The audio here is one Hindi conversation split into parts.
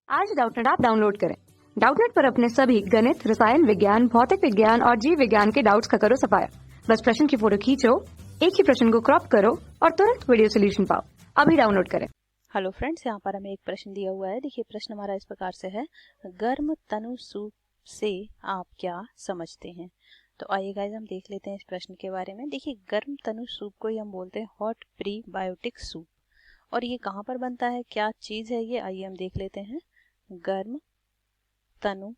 आज डाउटनेट ऐप डाउनलोड करें। डाउटनेट पर अपने सभी गणित, रसायन विज्ञान, भौतिक विज्ञान और जीव विज्ञान के डाउट्स का करो सफाया। बस प्रश्न की फोटो खींचो, एक ही प्रश्न को क्रॉप करो और तुरंत वीडियो सोल्यूशन पाओ। अभी डाउनलोड करें। हेलो फ्रेंड्स, यहाँ पर हमें एक प्रश्न दिया हुआ है। देखिए प्रश्न हमारा इस प्रकार से है, गर्म तनु सूप से आप क्या समझते हैं। तो आइए गाइस हम देख लेते हैं इस प्रश्न के बारे में। देखिए गर्म तनु सूप को ही हम बोलते हैं हॉट प्रीबायोटिक सूप। और ये कहाँ पर बनता है, क्या चीज़ है ये, आइए हम देख लेते हैं। गर्म तनु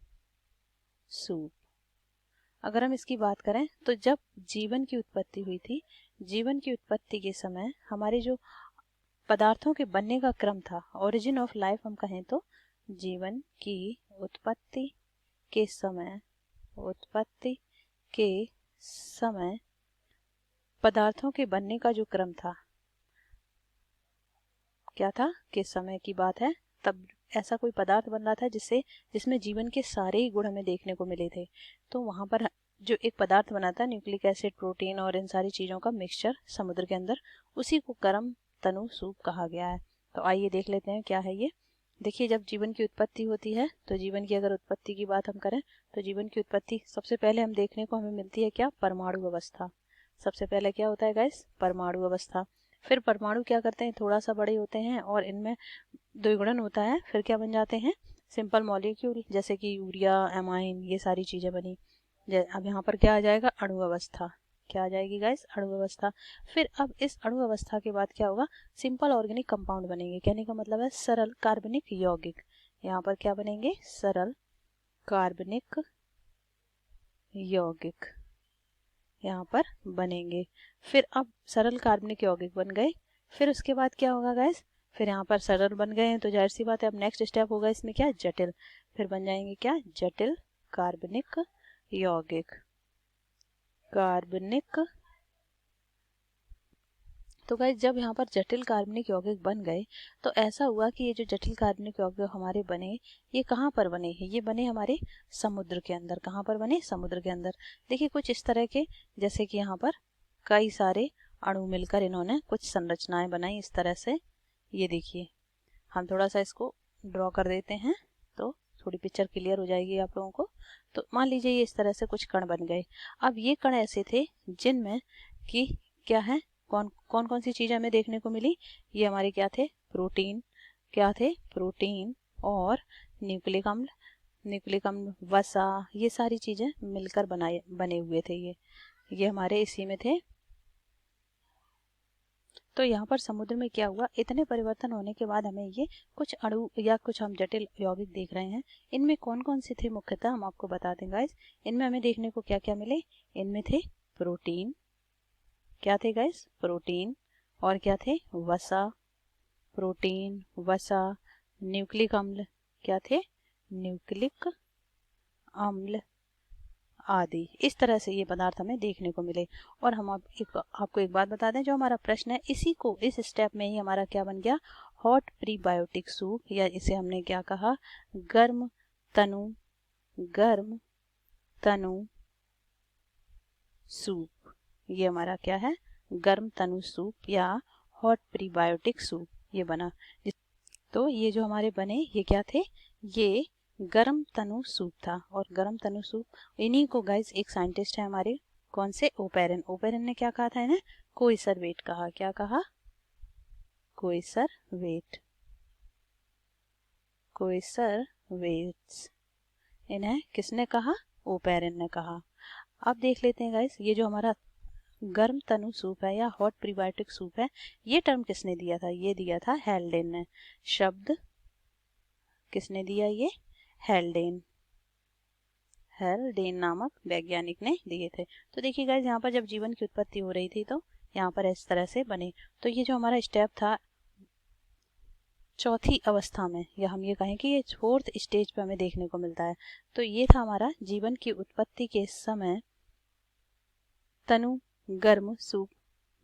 सूप, अगर हम इसकी बात करें तो जब जीवन की उत्पत्ति हुई थी, जीवन की उत्पत्ति के समय हमारे जो पदार्थों के बनने का क्रम था, ओरिजिन ऑफ लाइफ हम कहें तो जीवन की उत्पत्ति के समय पदार्थों के बनने का जो क्रम था, क्या था, किस समय की बात है, तब ऐसा कोई पदार्थ बन रहा था जिसमें जीवन के सारे ही गुण हमें देखने को मिले थे। तो वहां पर जो एक पदार्थ बना था, न्यूक्लिक एसिड, प्रोटीन और इन सारी चीजों का मिक्सचर समुद्र के अंदर, उसी को गर्म तनु सूप कहा गया है। तो आइए देख लेते हैं क्या है ये। देखिए जब जीवन की उत्पत्ति होती है, तो जीवन की अगर उत्पत्ति की बात हम करें तो जीवन की उत्पत्ति सबसे पहले हम देखने को हमें मिलती है क्या, परमाणु अवस्था। सबसे पहले क्या होता है गाइस, परमाणु अवस्था। फिर परमाणु क्या करते हैं, थोड़ा सा बड़े होते हैं और इनमें द्विगुणन होता है। फिर क्या बन जाते हैं, सिंपल मॉलिक्यूल, जैसे कि यूरिया, एमाइन, ये सारी चीजें बनी। अब यहाँ पर क्या आ जाएगा, अणु अवस्था। क्या आ जाएगी गाइस, अणु अवस्था। फिर अब इस अणु अवस्था के बाद क्या होगा, सिंपल ऑर्गेनिक कंपाउंड बनेंगे। कहने का मतलब है सरल कार्बनिक यौगिक। यहाँ पर क्या बनेंगे, सरल कार्बनिक यौगिक यहाँ पर बनेंगे। फिर अब सरल कार्बनिक यौगिक बन गए, फिर उसके बाद क्या होगा गाइस, फिर यहाँ पर सरल बन गए हैं तो जाहिर सी बात है अब नेक्स्ट स्टेप होगा इसमें क्या, जटिल। फिर बन जाएंगे क्या, जटिल कार्बनिक यौगिक। कार्बनिक, तो गाइस जब यहाँ पर जटिल कार्बनिक यौगिक बन गए तो ऐसा हुआ कि ये जो जटिल कार्बनिक यौगिक हमारे बने, ये कहाँ पर बने हैं, ये बने हमारे समुद्र के अंदर। कहाँ पर बने, समुद्र के अंदर। देखिए कुछ इस तरह के, जैसे कि यहाँ पर कई सारे अणु मिलकर इन्होंने कुछ संरचनाएं बनाई इस तरह से। ये देखिए हम थोड़ा सा इसको ड्रॉ कर देते हैं तो थोड़ी पिक्चर क्लियर हो जाएगी आप लोगों को। तो मान लीजिए ये इस तरह से कुछ कण बन गए। अब ये कण ऐसे थे जिनमें कि क्या है, कौन कौन सी चीजें हमें देखने को मिली, ये हमारे क्या थे, प्रोटीन। क्या थे, प्रोटीन और न्यूक्लिक अम्ल, वसा, ये सारी चीजें मिलकर बने हुए थे। ये हमारे इसी में थे। तो यहाँ पर समुद्र में क्या हुआ, इतने परिवर्तन होने के बाद हमें ये कुछ अणु या कुछ हम जटिल यौगिक देख रहे हैं। इनमें कौन कौन से थे मुख्यतः हम आपको बता दें गाइस। इनमें हमें देखने को क्या क्या मिले, इनमें थे प्रोटीन। क्या थे गाइस, प्रोटीन। और क्या थे, वसा, प्रोटीन, वसा, न्यूक्लिक अम्ल। क्या थे, न्यूक्लिक अम्ल आदि। इस तरह से ये पदार्थ हमें देखने को मिले। और हम आपको एक बात बता दें, जो हमारा प्रश्न है इस स्टेप में ही हमारा क्या बन गया, हॉट प्रीबायोटिक सूप, या इसे हमने क्या कहा, गर्म तनु सूप। ये हमारा क्या है, गर्म तनु सूप या हॉट प्रीबायोटिक सूप ये बना। तो ये जो हमारे बने ये क्या थे, ये गर्म तनु सूप था। और गर्म तनु सूप, इन्हीं को गाइस एक साइंटिस्ट है हमारे, कौन से, ओपेरन। ओपेरन ने क्या कहा था इन्हें, कोइसरवेट कहा। क्या कहा, कोइसरवेट्स। इन्हें किसने कहा, ओपेरन ने कहा। अब देख लेते हैं गाइस, ये जो हमारा गर्म तनु सूप है या हॉट प्रीबायोटिक सूप है, ये टर्म किसने दिया था, ये दिया था हेल्डेन ने। शब्द किसने दिया, ये हेल्डेन नामक वैज्ञानिक ने दिए थे। तो देखिए गाइस यहाँ पर जब जीवन की उत्पत्ति हो रही थी तो यहाँ पर इस तरह से बने। तो ये जो हमारा स्टेप था चौथी अवस्था में, या हम ये कहें कि ये फोर्थ स्टेज पे हमें देखने को मिलता है। तो ये था हमारा जीवन की उत्पत्ति के समय तनु गर्म सूप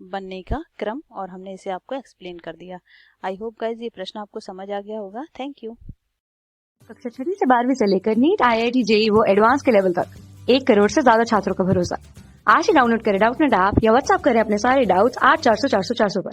बनने का क्रम, और हमने इसे आपको एक्सप्लेन कर दिया। आई होप गाइस ये प्रश्न आपको समझ आ गया होगा। Thank you. कक्षा 6 से 12वीं से लेकर नीट, IIT, JEE वो एडवांस के लेवल तक 1 करोड़ से ज्यादा छात्रों का भरोसा। आज ही डाउनलोड करें डाउटनेट ऐप या व्हाट्सएप करें अपने सारे डाउट्स 8400 400 400 पर।